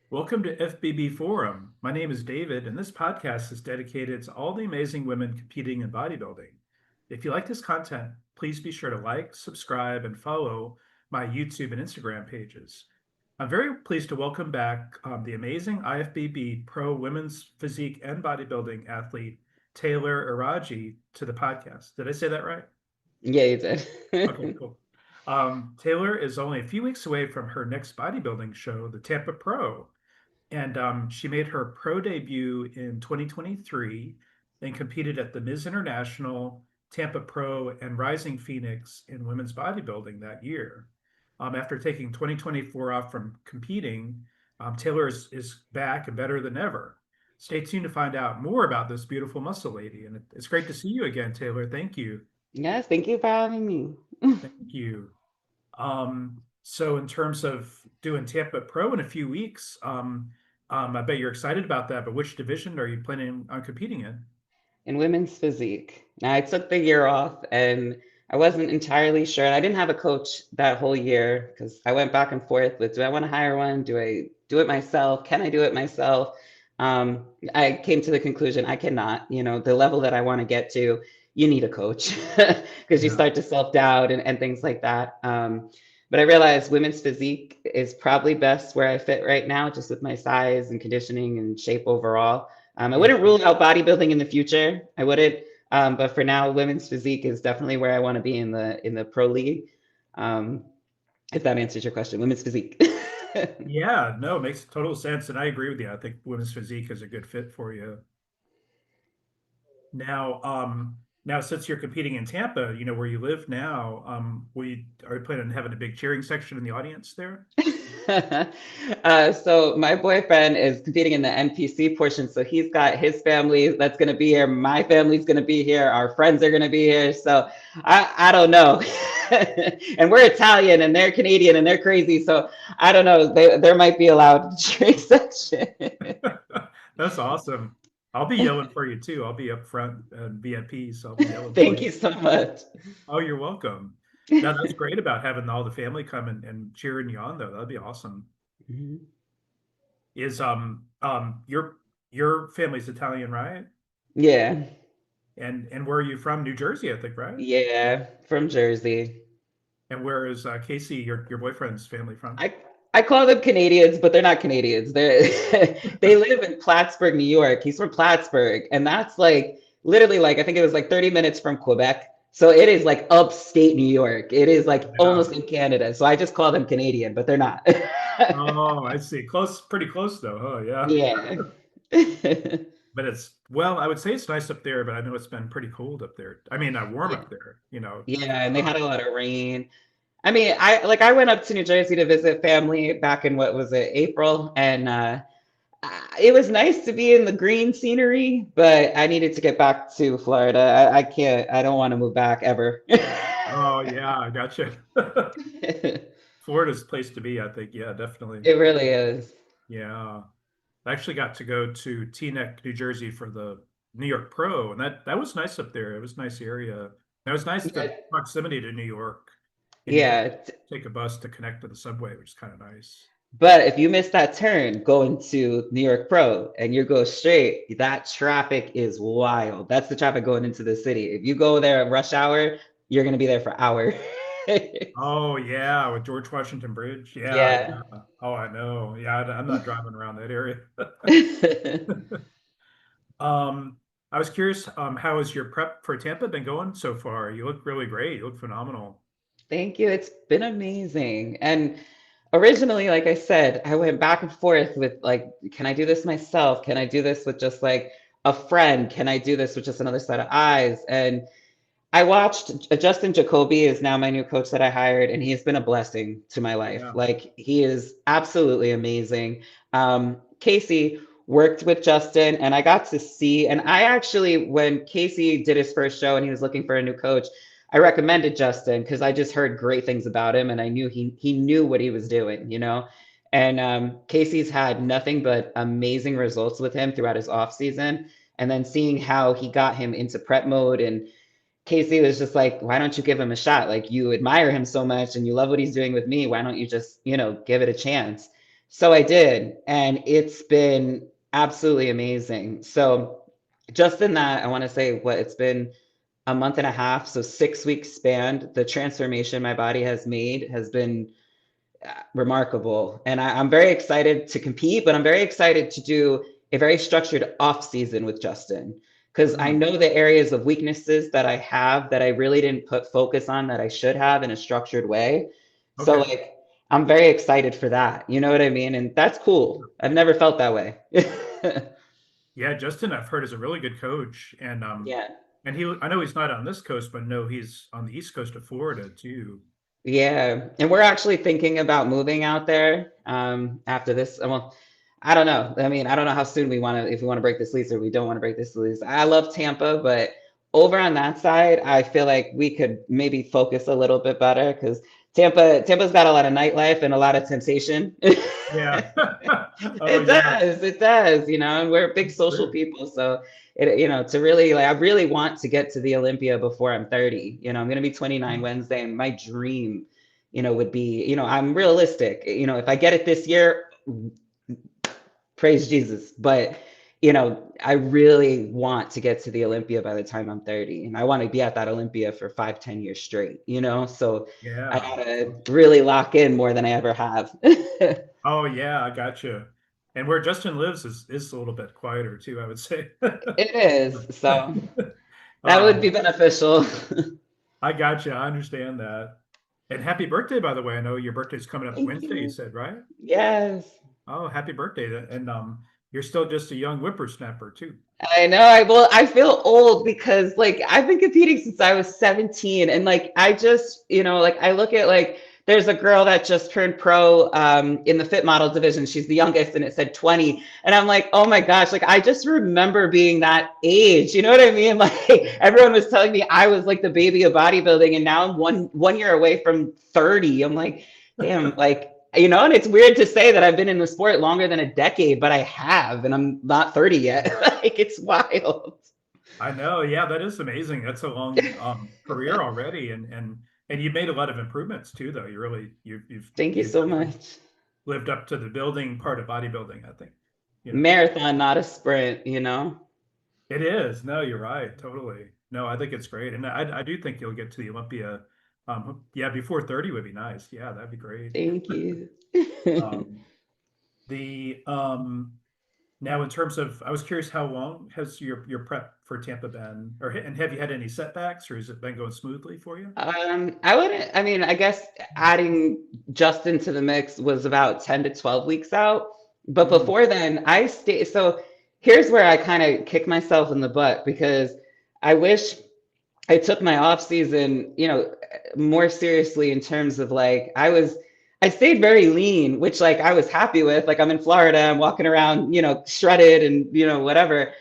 Welcome to FBB Forum. My name is David, and this podcast is dedicated to all the amazing women competing in bodybuilding. If you like this content, please be sure to like, subscribe, and follow my YouTube and Instagram pages. I'm very pleased to welcome back the amazing IFBB Pro Women's Physique and Bodybuilding athlete, Taylor Iraggi, to the podcast. Did I say that right? Yeah, you did. Okay, cool. Taylor is only a few weeks away from her next bodybuilding show, the Tampa Pro. And she made her pro debut in 2023 and competed at the Ms. International, Tampa Pro, and Rising Phoenix in women's bodybuilding that year. After taking 2024 off from competing, Taylor is back and better than ever. Stay tuned to find out more about this beautiful muscle lady. And it's great to see you again, Taylor. Thank you. Yes, thank you for having me. Thank you. So in terms of doing Tampa Pro in a few weeks, I bet you're excited about that, but which division are you planning on competing in? In women's physique. Now, I took the year off and I wasn't entirely sure. And I didn't have a coach that whole year because I went back and forth with, do I want to hire one? Do I do it myself? Can I do it myself? I came to the conclusion I cannot. The level that I want to get to, you need a coach because you Yeah. start to self-doubt and things like that. But I realized women's physique is probably best where I fit right now, just with my size and conditioning and shape overall. I Yeah. wouldn't rule out bodybuilding in the future. I wouldn't, but for now, women's physique is definitely where I want to be in the pro league. Um, if that answers your question, women's physique. Yeah, no, it makes total sense. And I agree with you. I think women's physique is a good fit for you. Now since you're competing in Tampa, where you live now, are you planning on having a big cheering section in the audience there? So my boyfriend is competing in the NPC portion. So he's got his family that's going to be here. My family's going to be here. Our friends are going to be here. So I don't know. And we're Italian and they're Canadian and they're crazy. So I don't know. There might be a loud drink section. That's awesome. I'll be yelling for you too. I'll be up front and VIP, so I'll be yelling for Thank you. you so much. Oh, you're welcome. Now that's great about having all the family come and cheering you on though. That'd be awesome. Mhm. Is your family's Italian, right? Yeah. And where are you from? New Jersey, I think, right? Yeah. From Jersey. And where is Casey, your boyfriend's family from? I I call them Canadians, but they're not Canadians. They live in Plattsburgh, New York. He's from Plattsburgh, and that's like literally like I think it was like 30 minutes from Quebec. So it is like upstate New York. It is like Yeah. almost in Canada. So I just call them Canadian, but they're not. Oh, I see. Close, pretty close though. Oh, yeah. Yeah. But well, I would say it's nice up there, but I know it's been pretty cold up there. I mean, warm Yeah. up there, Yeah, and they Uh, had a lot of rain. I mean, I went up to New Jersey to visit family back in what was it, April, and it was nice to be in the green scenery, but I needed to get back to Florida. I can't, I don't want to move back ever. oh, yeah, I gotcha. It Florida's the place to be, I think. Yeah, definitely. really is. Yeah. I actually got to go to Teaneck, New Jersey for the New York Pro, and that was nice up there. It was a nice area. That was nice the Yeah, proximity to New York, and you could yeah. take a bus to connect to the subway, which is kind of nice. But if you miss that turn going to New York Pro and you go straight, that traffic is wild. That's the traffic going into the city. If you go there at rush hour, you're going to be there for hours. Oh yeah, with George Washington Bridge. Yeah, Yeah. yeah. Oh, I know. Yeah, I'm not driving around that area. Um, I was curious, how has your prep for Tampa been going so far? You look really great. You look phenomenal. Thank you. It's been amazing. And originally, like I said, I went back and forth with like, can I do this myself? Can I do this with just like a friend? Can I do this with just another set of eyes? And I watched Justin Jacoby is now my new coach that I hired, and he has been a blessing to my life. Yeah. Like he is absolutely amazing. Casey worked with Justin, and I got to see. And I actually, when Casey did his first show and he was looking for a new coach, I recommended Justin because I just heard great things about him, and I knew he knew what he was doing. And Casey's had nothing but amazing results with him throughout his off season, and then seeing how he got him into prep mode and Casey was just like, why don't you give him a shot? Like you admire him so much and you love what he's doing with me. Why don't you just, give it a chance? So I did, and it's been absolutely amazing. So just in that, I want to say what it's been a month and a half, so 6 weeks span, the transformation my body has made has been remarkable. And I'm very excited to compete, but I'm very excited to do a very structured off season with Justin because I Mm, know the areas of weaknesses that I have that I really didn't put focus on that I should have in a structured way. So okay. like I'm very excited for that. You know what I mean? And that's cool. I've never felt that way. Yeah, Justin, I've heard is a really good coach, Yeah. and he, I know he's not on this coast, but no, he's on the east coast of Florida too. Yeah, and we're actually thinking about moving out there after this. Well, I don't know. I mean, I don't know how soon we want to, if we want to break this lease or we don't want to break this lease. I love Tampa, but over on that side, I feel like we could maybe focus a little bit better because Tampa's got a lot of nightlife and a lot of temptation. Yeah. Oh It yeah. does, it does, you know, and we're big social True. people. So it, you know, to really like, I really want to get to the Olympia before I'm 30. You know, I'm gonna be 29 Wednesday, and my dream, you know, would be, you know, I'm realistic. You know, if I get it this year, praise Jesus. But you know, I really want to get to the Olympia by the time I'm 30. And I want to be at that Olympia for 5, 10 years straight, you know? So I Yeah. gotta really lock in more than I ever have. Oh yeah, I got you. And where Justin lives is a little bit quieter too, I would say. It is. So that would be Um, beneficial. I got you. I understand that. And happy birthday, by the way. I know your birthday's coming up Thank Wednesday, you you. said, right? Yes. Oh, happy birthday. And you're still just a young whippersnapper too. I know. I feel old because like I've been competing since I was 17, and like I just, you know, like I look at like there's a girl that just turned pro in the fit model division. She's the youngest and it said 20. And I'm like, oh my gosh, like I just remember being that age. You know what I mean? Like everyone was telling me I was like the baby of bodybuilding, and now I'm one year away from 30. I'm like, damn, like you know, and it's weird to say that I've been in the sport longer than a decade, but I have, and I'm not 30 yet. Like it's wild. I know. Yeah, that is amazing. That's a long career already, and you've made a lot of improvements too, though. You really Thank you you've so definitely much. lived up to the building part of bodybuilding, I think. You know, Marathon, not a sprint, you know? it is. No, you're right. Totally. No, I think it's great, and I do think you'll get to the Olympia. Yeah, before 30 would be nice. Yeah, that'd be great. Thank you. Um, the Now, in terms of, I was curious, how long has your prep for Tampa been, or and have you had any setbacks, or has it been going smoothly for you? I wouldn't, I mean, I guess adding Justin to the mix was about 10 to 12 weeks out. But Mm, before then, I stayed. So here's where I kind of kick myself in the butt because I wish I took my off season, you know, more seriously in terms of like I stayed very lean, which like I was happy with. Like I'm in Florida, I'm walking around, you know, shredded and you know whatever.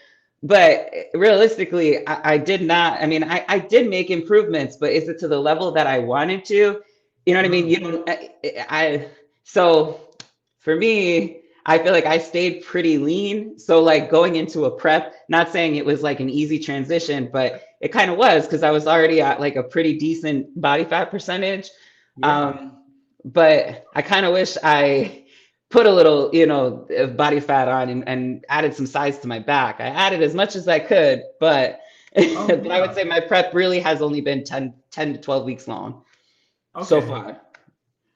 But realistically, I did not. I mean, I did make improvements, but is it to the level that I wanted to? You know what I mean? mm, You know, so for me, I feel like I stayed pretty lean. So like going into a prep, not saying it was like an easy transition, but it kind of was because I was already at like a pretty decent body fat percentage. yeah. Um, but I kind of wish I put a little, you know, body fat on and added some size to my back. I added as much as I could, but Oh, but I would yeah. say my prep really has only been 10 to 12 weeks long so Okay. far.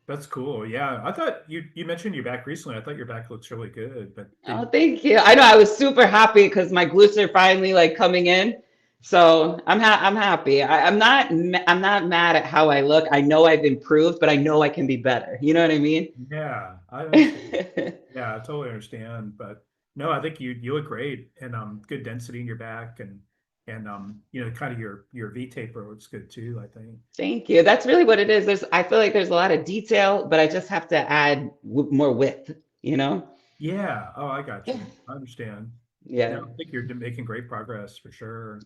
That's cool. Yeah. I thought you mentioned your back recently. I thought your back looks really good, but Oh, did thank you. I know I was super happy because my glutes are finally like coming in. So I'm happy. I'm not mad at how I look. I know I've improved, but I know I can be better. You know what I mean? yeah, I understand. Yeah, I totally understand. But no, I think you look great, and good density in your back, and kind of your V taper looks good too, I think. Thank you. That's really what it is. I feel like there's a lot of detail, but I just have to add more width, you know? Yeah. Oh, I got you. I understand. No, Yeah. I think you're making great progress for sure.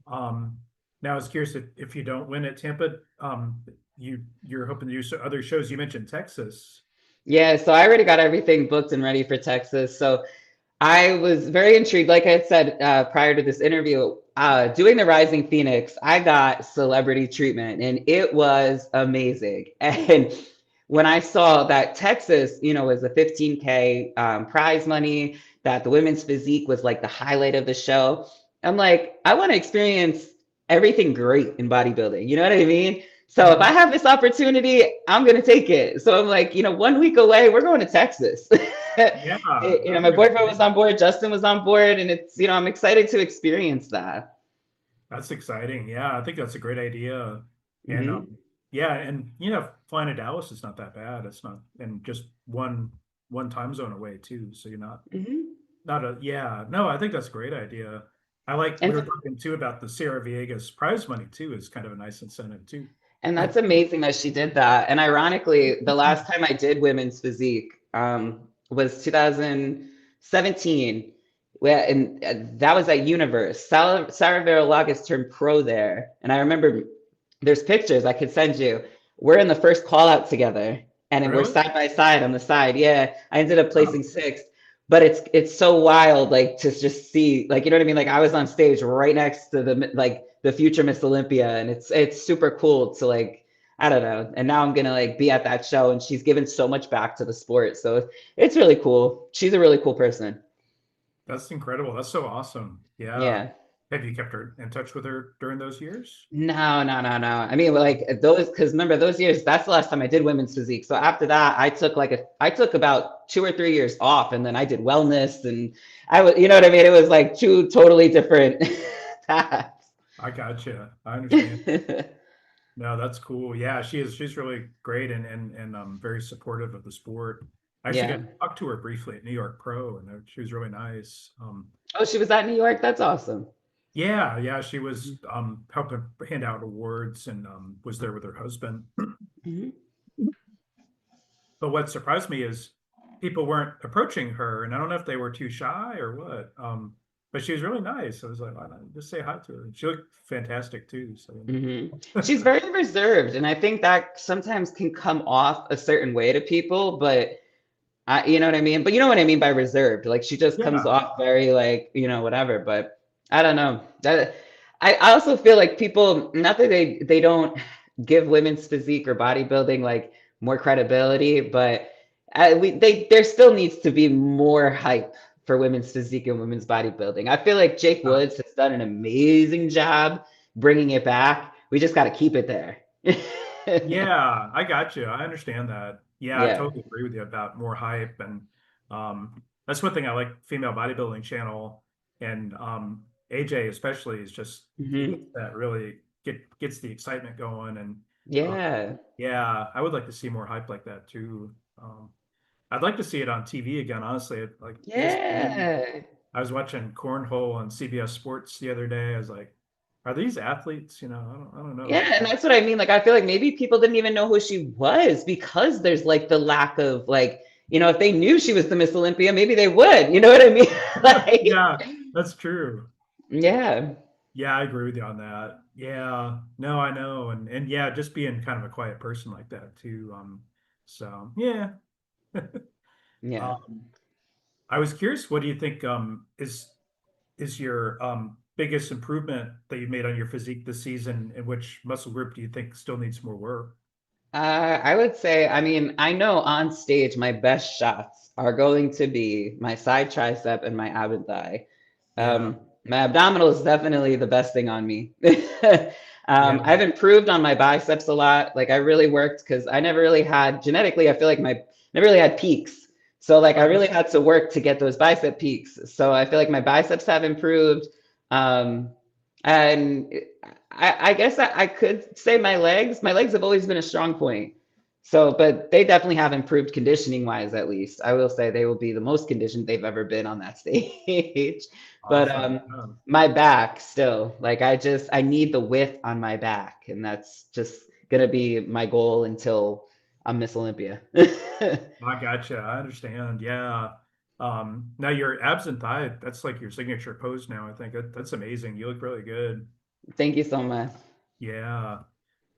Um, Now I was curious if you don't win at Tampa, you're hoping to do other shows. You mentioned Texas. Yeah, so I already got everything booked and ready for Texas. So I was very intrigued. Like I said prior to this interview, doing the Rising Phoenix, I got celebrity treatment and it was amazing. And when I saw that Texas, was a 15K prize money, that the women's physique was like the highlight of the show. I'm like, I want to experience everything great in bodybuilding. You know what I mean? So if I Mhm. have this opportunity, I'm gonna take it. So I'm like, 1 week away, we're going to Texas. Yeah, that'd My be boyfriend was exciting. on board, Justin was on board, and I'm excited to experience that. That's exciting. Yeah, I think that's a great idea. And Hmm. yeah, and flying to Dallas is not that bad. It's not, and just one time zone away too. So you're Hmm. not a yeah. No, I think that's a great idea. I like we And were talking too about the Sierra Viegas prize money too is kind of a nice incentive too. And that's amazing that she did that. And ironically, the last time I did women's physique was 2017. And that was at Universe. Sarah Vera Lagas turned pro there. And I remember there's pictures I could send you. We're in the first call out together, and then we're Really? side by side on the side. Yeah, I ended up Oh, placing sixth. But it's so wild, like to just see, like you know what I mean. Like I was on stage right next to the future Miss Olympia, and it's super cool to like I don't know. And now I'm gonna like be at that show, and she's given so much back to the sport, so it's really cool. She's a really cool person. that's incredible. That's so awesome. Yeah. Yeah. Have you kept her in touch with her during those years? No, no, no, no. I mean, like those, because remember those years, that's the last time I did women's physique. So after that, I took about 2 or 3 years off, and then I did wellness, and I was, you know what I mean? It was like two totally different paths. I gotcha. I understand. No, that's cool. Yeah, she is. She's really great and very supportive of the sport. I actually got Yeah. to talk to her briefly at New York Pro, and she was really nice. Oh, she was at New York. That's awesome. Yeah, yeah, she was helping hand out awards and was there with her husband. Mhm. But what surprised me is people weren't approaching her, and I don't know if they were too shy or what. But she was really nice. I was like, why not just say hi to her? She looked fantastic too. So She's very reserved, and I think that sometimes can come off a certain way to people, but you know what I mean? But you know what I mean by reserved. Like she just comes yeah, off very like, whatever. But I don't know. That I also feel like people, not that they don't give women's physique or bodybuilding like more credibility, but there still needs to be more hype for women's physique and women's bodybuilding. I feel like Jake uh, Woods has done an amazing job bringing it back. We just got to keep it there. yeah, I got you. I understand that. Yeah, I Yeah. totally agree with you about more hype and that's one thing I like female bodybuilding channel and AJ especially is just he gets Hmm. that really gets the excitement going and uh, Yeah. yeah, I would like to see more hype like that too. Um, I'd like to see it on TV again, honestly. Like ESPN, Yeah. I was watching Cornhole on CBS Sports the other day. I was like, are these athletes? I don't know. Yeah, and that's what I mean. Like, I feel like maybe people didn't even know who she was because there's like the lack of like, if they knew she was the Miss Olympia, maybe they would. You know what I mean? Like, Yeah, that's true. yeah, Yeah, I agree with you on that. Yeah, no, I know, and yeah, just being kind of a quiet person like that too. So yeah. yeah. Um, I was curious, what do you think is your biggest improvement that you made on your physique this season, and which muscle group do you think still needs more work? I would say, I mean, I know on stage my best shots are going to be my side tricep and my ab and thigh. Yeah, My abdominal is definitely the best thing on me. yeah, I've improved on my biceps a lot. Like I really worked because I never really had genetically, I feel like my never really had peaks. So like I okay. really had to work to get those bicep peaks. So I feel like my biceps have improved. Um, and I guess I could say my legs. My legs have always been a strong point. So, but they definitely have improved conditioning wise, at least. I will say they will be the most conditioned they've ever been on that stage. But Awesome. Yeah. my back still, like I need the width on my back, and that's just gonna be my goal until I'm Miss Olympia. I gotcha. I understand. Yeah. Now your abs and thigh, that's like your signature pose now. I think that's amazing. You look really good. Thank you so much. Yeah.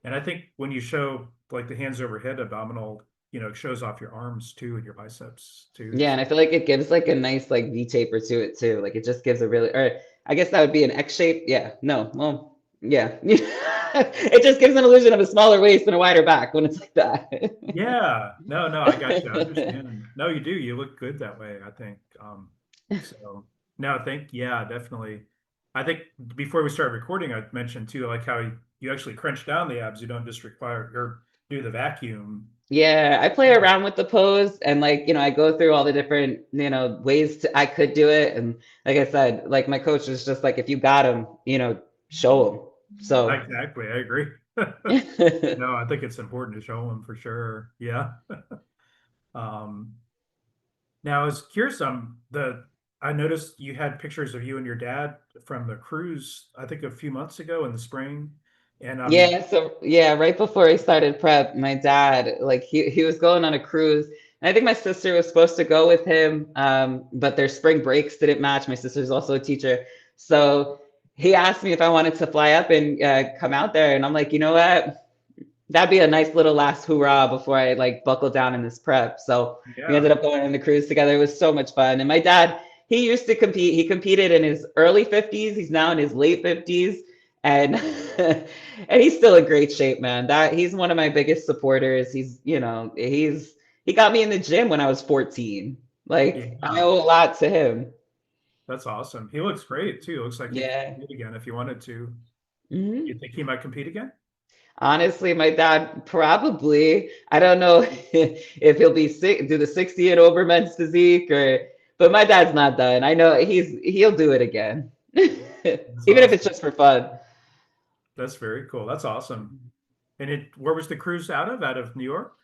And I think when you show like the hands overhead abdominal, it shows off your arms too and your biceps too. Yeah, and I feel like it gives like a nice like V taper to it too. Like it just gives a really, or I guess that would be an X shape. Yeah, no, well, yeah. It just gives an illusion of a smaller waist and a wider back when it's like that. Yeah, no, no, I got you. I understand. No, you do. You look good that way, I think. So no, I think, yeah, definitely. I think before we start recording, I mentioned too, like how you actually crunch down the abs. You don't just require or do the vacuum. Yeah, I play around with the pose and like, I go through all the different, ways I could do it. And like I said, like my coach was just like, if you got him, show him. So, Exactly, I agree. No, I think it's important to show them for sure. Yeah. Um, Now I was curious, I noticed you had pictures of you and your dad from the cruise, I think a few months ago in the spring. And yeah, so yeah, right before he started prep, my dad, like he was going on a cruise. And I think my sister was supposed to go with him, but their spring breaks didn't match. My sister's also a teacher. So he asked me if I wanted to fly up and come out there. And I'm like, you know what? That'd be a nice little last hoorah before I like buckle down in this prep. So we ended yeah, up going on the cruise together. It was so much fun. And my dad, he used to compete. He competed in his early 50s. He's now in his late 50s. And and he's still in great shape, man. That he's one of my biggest supporters. He got me in the gym when I was 14. Like I yeah, owe a lot to him. that's awesome. He looks great too. Looks like he could Yeah. compete again if you wanted to. You Mhm. think he might compete again? Honestly, my dad probably. I don't know if he'll be sick, do the 60 and over men's physique but my dad's not done. I know he'll do it again. That's Even if it's awesome. just for fun. That's very cool. That's awesome. And where was the cruise out of? Out of New York?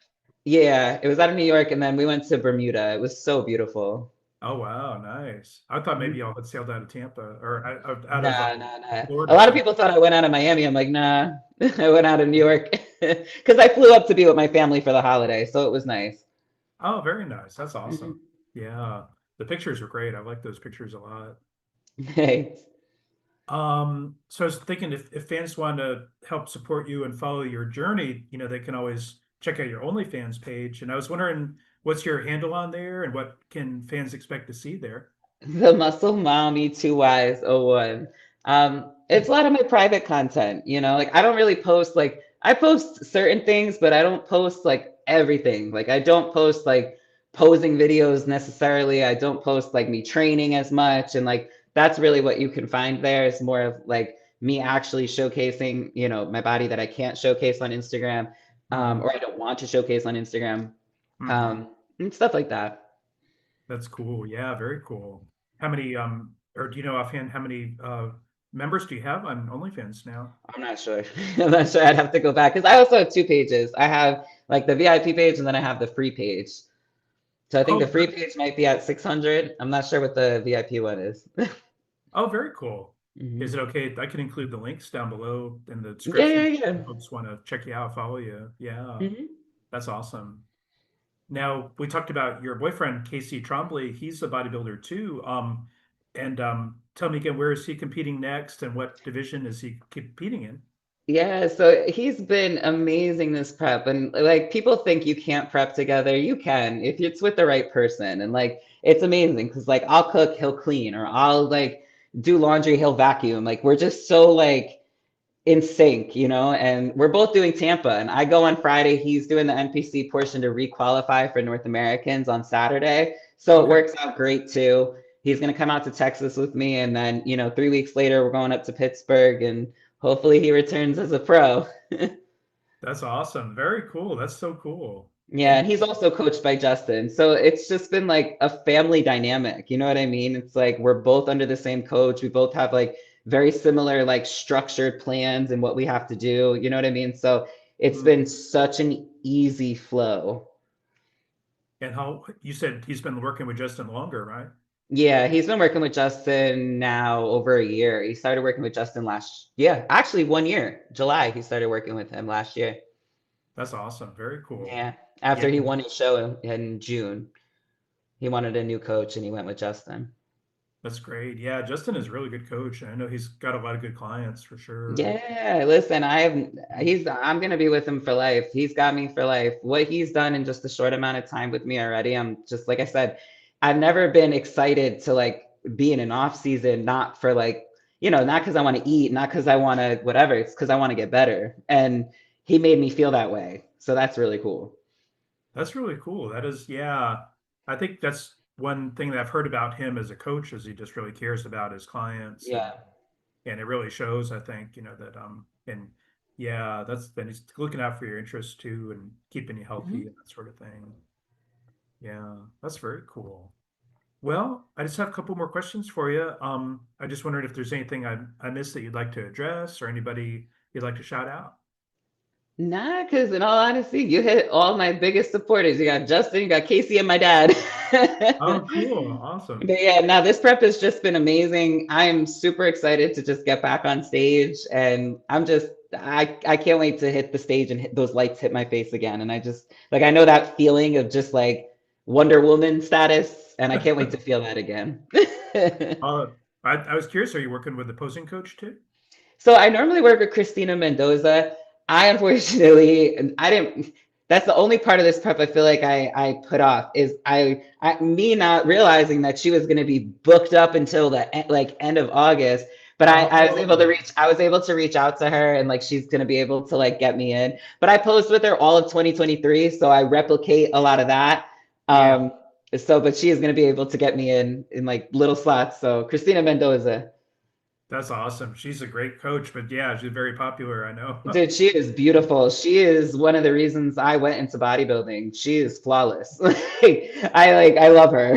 Yeah, it was out of New York and then we went to Bermuda. It was so beautiful. Oh wow, nice. I thought maybe Mhm. y'all had sailed out of Tampa or out of Nah, nah, nah. A Florida lot of too. people thought I went out of Miami. I'm like, nah, I went out of New York because I flew up to be with my family for the holiday, so it was nice. Oh, very nice. That's awesome. Mhm. Yeah. The pictures were great. I like those pictures a lot. Right. So I was thinking if fans want to help support you and follow your journey, they can always check out your OnlyFans page. And I was wondering what's your handle on there and what can fans expect to see there? The Muscle Mommy 2 Ys 01. It's a lot of my private content, like I don't really post like I post certain things, but I don't post like everything. Like I don't post like posing videos necessarily. I don't post like me training as much. And like that's really what you can find there is more of like me actually showcasing, my body that I can't showcase on Instagram, Hmm. or I don't want to showcase on Instagram, Hmm. and stuff like that. That's cool. Yeah, very cool. How many or do you know offhand how many members do you have on OnlyFans now? I'm not sure. I'm not sure. I'd have to go back because I also have 2 pages. I have like the VIP page and then I have the free page. So I think the Oh, free page might be at 600. I'm not sure what the VIP one is. oh, very cool. Is Mhm. it okay? I can include the links down below in the Yeah, description. yeah, yeah. If folks want to check you out, follow you. Yeah, Mhm. that's awesome. Now we talked about your boyfriend, Casey Trombley. He's a bodybuilder too. And tell me again, where is he competing next, and what division is he competing in? Yeah, so he's been amazing this prep. And like people think you can't prep together. You can if it's with the right person. And like it's amazing because like I'll cook, he'll clean, or I'll like do laundry, he'll vacuum. Like we're just so like in sync, and we're both doing Tampa. And I go on Friday. He's doing the NPC portion to requalify for North Americans on Saturday. So it Okay, works out great too. He's going to come out to Texas with me. And then, 3 weeks later, we're going up to Pittsburgh and hopefully he returns as a pro. that's awesome. Very cool. That's so cool. Yeah, And and he's also coached by Justin. So it's just been like a family dynamic. You know what I mean? It's like we're both under the same coach. We both have like very similar like structured plans and what we have to do. You know what I mean? So it's mm, been such an easy flow. and how you said he's been working with Justin longer, right? Yeah, he's been working with Justin now over a year. He started working with Justin yeah, actually 1 year. July, he started working with him last year. That's awesome. Very cool. Yeah, Yeah, after he won his show in June, he wanted a new coach and he went with Justin. that's great. Yeah, Justin is a really good coach. I know he's got a lot of good clients for sure. Yeah, listen, I'm gonna be with him for life. He's got me for life. What he's done in just a short amount of time with me already, I'm just like I said, I've never been excited to like be in an off season, not for like, not because I want to eat, not because I want to whatever, it's because I want to get better. And he made me feel that way. So that's really cool. That's really cool. That is, yeah. I think that's one thing that I've heard about him as a coach is he just really cares about his clients Yeah. and it really shows, I think, that and yeah, that's then he's looking out for your interests too and keeping you healthy Mhm. and that sort of thing. Yeah, that's very cool. Well, I just have a couple more questions for you. I just wondered if there's anything I missed that you'd like to address or anybody you'd like to shout out. Nah, because in all honesty, you hit all my biggest supporters. You got Justin, you got Casey, and my dad. Oh, cool. Awesome. But yeah, now this prep has just been amazing. I am super excited to just get back on stage, and I can't wait to hit the stage and those lights hit my face again. And I just like I know that feeling of just like Wonder Woman status, and I can't wait to feel that again. Uh, I was curious, are you working with the posing coach too? So I normally work with Christina Mendoza. I unfortunately, I didn't. That's the only part of this prep I feel like I put off is me not realizing that she was going to be booked up until the like end of August. But Oh, I was able to reach out to her and like she's going to be able to like get me in. But I posed with her all of 2023, so I replicate a lot of that. yeah. Um, but she is going to be able to get me in like little slots. So Christina Mendoza. That's awesome. She's a great coach, but yeah, she's very popular, I know. Dude, she is beautiful. She is one of the reasons I went into bodybuilding. She is flawless. I love her.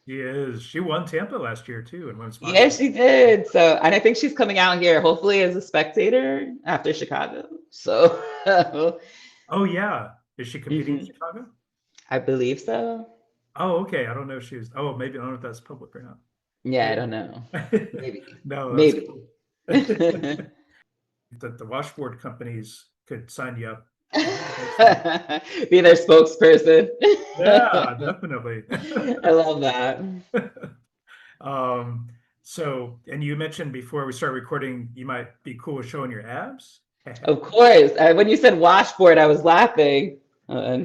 She is. She won Tampa last year too in women's Yeah, bodybuilding. she did. So, and I think she's coming out here, hopefully as a spectator after Chicago. So, Oh yeah. Is she competing in mhm, Chicago? I believe so. Oh, okay. I don't know if she was. Oh, maybe I don't know if that's public or not. Yeah, I Yeah. don't know. Maybe, No, that's maybe. cool. That the washboard companies could sign you up. Be their spokesperson. Yeah, definitely. I love that. Um, so, and you mentioned before we start recording, you might be cool with showing your abs. Of course. When you said washboard, I was laughing. Uh,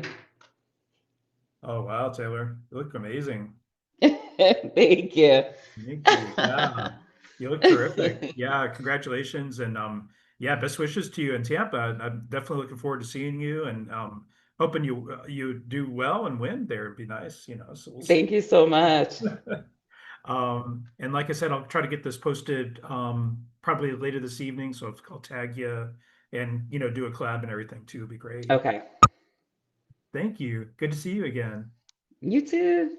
Oh, wow, Taylor, you look amazing. Thank you. Thank you. Yeah, you look terrific. Yeah, congratulations, and yeah, best wishes to you in Tampa. I'm definitely looking forward to seeing you, and hoping you do well and win there. It'd be nice, So we'll see. Thank you so much. And like I said, I'll try to get this posted probably later this evening. So I'll tag you and do a collab and everything too. It'd be great. Okay. Thank you. Good to see you again. You too.